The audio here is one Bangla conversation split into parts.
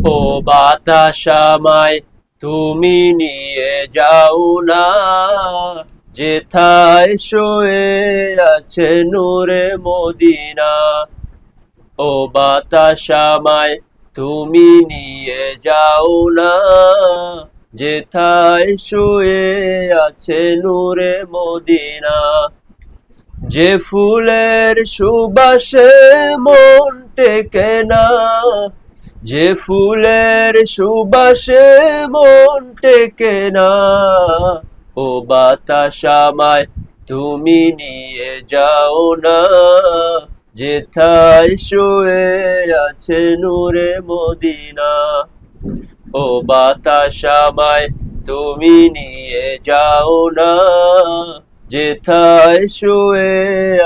ও বাতাস আমায় তুমি নিয়ে যাও না, যেথায় শুয়ে আছে নূরে মদিনা। ও বাতাস আমায় তুমি নিয়ে যাও না, যেথায় শুয়ে আছে নূরে মদিনা। যে ফুলের সুবাসে মন টেকে না, যে ফুলের সুবাসে মন টেকে না। ও বাতাস আমায় তুমি নিয়ে যাও না, যেথায় শুয়ে আছে নূরে মদিনা। ও বাতাস আমায় তুমি নিয়ে যাও না, যেথায় শুয়ে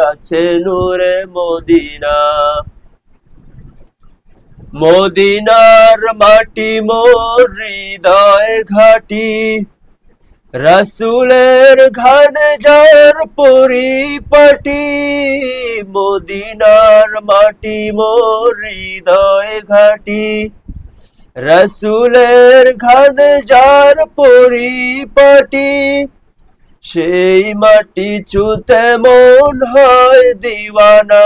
আছে নূরে মদিনা। মদিনার মাটি মোর হৃদয় ঘাটি, রাসূলের ঘানে যার পরিপাটি। মদিনার মাটি মোর হৃদয় ঘাটি, রাসূলের ঘানে যার পরিপাটি। সেই মাটি ছুঁতে মন হয় দিওয়ানা,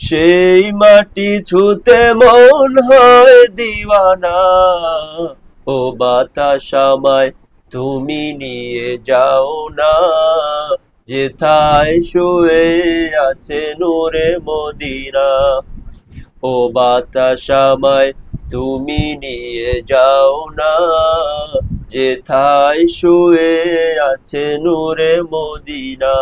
সেই মাটি ছুঁতে মন হয় দিওয়ানা। ও বাতাস আমায় তুমি নিয়ে যাও না, যেথায় শুয়ে আছে নূরে মদিনা। ও বাতাস আমায় তুমি নিয়ে যাও না, যেথায় শুয়ে আছে নূরে মদিনা।